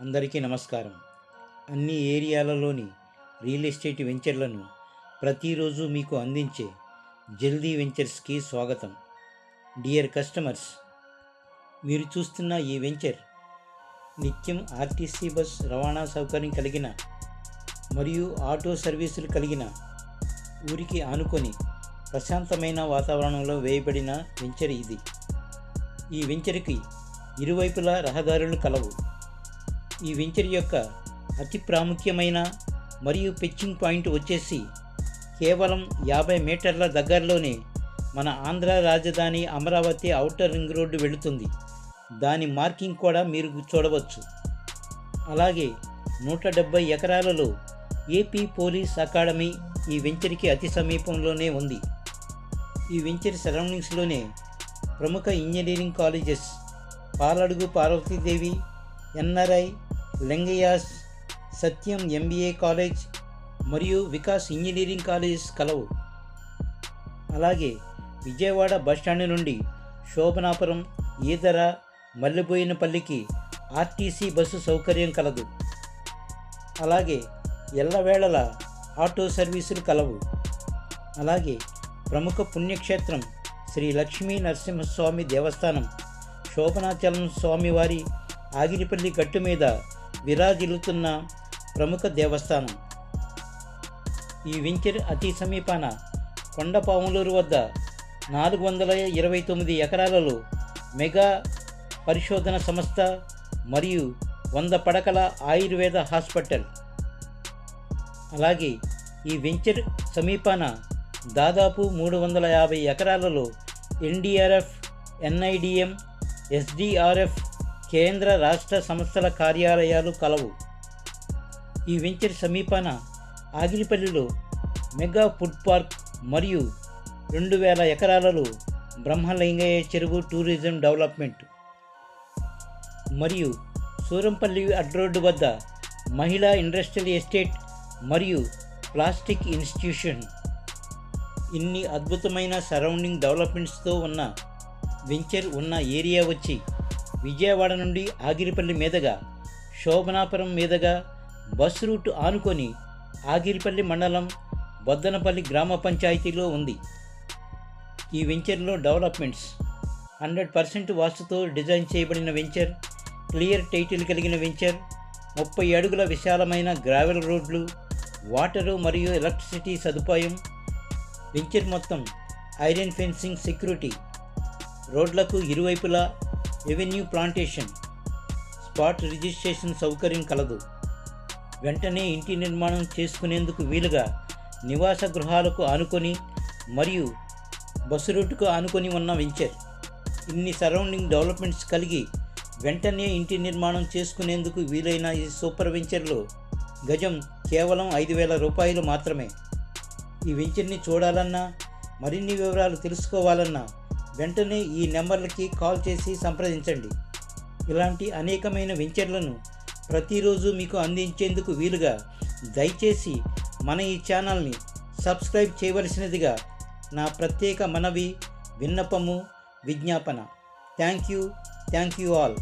అందరికీ నమస్కారం. అన్ని ఏరియాలలోని రియల్ ఎస్టేట్ వెంచర్లను ప్రతిరోజు మీకు అందించే జల్దీ వెంచర్స్కి స్వాగతం. డియర్ కస్టమర్స్, మీరు చూస్తున్న ఈ వెంచర్ నిత్యం ఆర్టీసీ బస్ రవాణా సౌకర్యం కలిగిన మరియు ఆటో సర్వీసులు కలిగిన ఊరికి ఆనుకొని ప్రశాంతమైన వాతావరణంలో వేయబడిన వెంచర్ ఇది. ఈ వెంచర్కి ఇరువైపులా రహదారులు కలవు. ఈ వెంచర్ యొక్క అతి ప్రాముఖ్యమైన మరియు పిచ్చింగ్ పాయింట్ వచ్చేసి కేవలం 50 మీటర్ల దగ్గరలోనే మన ఆంధ్ర రాజధాని అమరావతి ఔటర్ రింగ్ రోడ్డు వెళుతుంది. దాని మార్కింగ్ కూడా మీరు చూడవచ్చు. అలాగే 170 ఎకరాలలో ఏపీ పోలీస్ అకాడమీ ఈ వెంచర్కి అతి సమీపంలోనే ఉంది. ఈ వెంచర్ సరౌండింగ్స్లోనే ప్రముఖ engineering colleges Paladugu Parvathidevi, NRI, Lingayas, Satyam MBA college మరియు వికాస్ ఇంజనీరింగ్ కాలేజ్ కలవు. అలాగే విజయవాడ బస్టాండ్ నుండి శోభనాపురం, ఈదర, మల్లెబోయినపల్లికి ఆర్టీసీ బస్సు సౌకర్యం కలదు. అలాగే ఎల్లవేళల ఆటో సర్వీసులు కలవు. అలాగే ప్రముఖ పుణ్యక్షేత్రం శ్రీ లక్ష్మీ నరసింహస్వామి దేవస్థానం, శోభనాచలం స్వామివారి ఆగిరిపల్లి గట్టు మీద విరాజిల్లుతున్న ప్రముఖ దేవస్థానం. ఈ వెంచర్ అతి సమీపాన కొండపాములూరు వద్ద 429 ఎకరాలలో మెగా పరిశోధన సంస్థ మరియు 100 పడకల ఆయుర్వేద హాస్పిటల్. అలాగే ఈ వెంచర్ సమీపాన దాదాపు 350 ఎకరాలలో ఎన్డీఆర్ఎఫ్, ఎన్ఐడిఎం, ఎస్డిఆర్ఎఫ్ కేంద్ర రాష్ట్ర సంస్థల కార్యాలయాలు కలవు. ఈ వెంచర్ సమీపాన ఆగిరిపల్లిలో మెగా ఫుడ్ పార్క్ మరియు 2000 ఎకరాలలో బ్రహ్మలింగయ్య చెరువు టూరిజం డెవలప్మెంట్ మరియు సూరంపల్లి అడ్రోడ్డు వద్ద మహిళా ఇండస్ట్రియల్ ఎస్టేట్ మరియు ప్లాస్టిక్ ఇన్స్టిట్యూషన్. ఇన్ని అద్భుతమైన సరౌండింగ్ డెవలప్మెంట్స్తో ఉన్న వెంచర్ ఉన్న ఏరియా వచ్చి విజయవాడ నుండి ఆగిరిపల్లి మీదుగా శోభనాపురం మీదుగా బస్ రూట్ ఆనుకొని ఆగిరిపల్లి మండలం బొద్దనపల్లి గ్రామ పంచాయతీలో ఉంది. ఈ వెంచర్లో డెవలప్మెంట్స్ 100% వాస్తుతో డిజైన్ చేయబడిన వెంచర్, క్లియర్ టైటిల్ కలిగిన వెంచర్, 30 అడుగుల విశాలమైన గ్రావెల్ రోడ్లు, వాటరు మరియు ఎలక్ట్రిసిటీ సదుపాయం. వెంచర్ మొత్తం ఐరన్ ఫెన్సింగ్ సెక్యూరిటీ, రోడ్లకు ఇరువైపులా రెవెన్యూ ప్లాంటేషన్, స్పాట్ రిజిస్ట్రేషన్ సౌకర్యం కలదు. వెంటనే ఇంటి నిర్మాణం చేసుకునేందుకు వీలుగా నివాస గృహాలకు ఆనుకొని మరియు బస్సు రూటుకు ఆనుకొని ఉన్న వెంచర్. ఇన్ని సరౌండింగ్ డెవలప్మెంట్స్ కలిగి వెంటనే ఇంటి నిర్మాణం చేసుకునేందుకు వీలైన ఈ సూపర్ వెంచర్లో గజం కేవలం 5,000 రూపాయలు మాత్రమే. ఈ వెంచర్ని చూడాలన్నా మరిన్ని వివరాలు తెలుసుకోవాలన్నా వెంటనే ఈ నెంబర్లకి కాల్ చేసి సంప్రదించండి. ఇలాంటి అనేకమైన వెంచర్లను ప్రతిరోజు మీకు అందించేందుకు వీలుగా దయచేసి మన ఈ ఛానల్ని సబ్స్క్రైబ్ చేయవలసినదిగా నా ప్రత్యేక మనవి, విన్నపము, విజ్ఞాపన. Thank you all.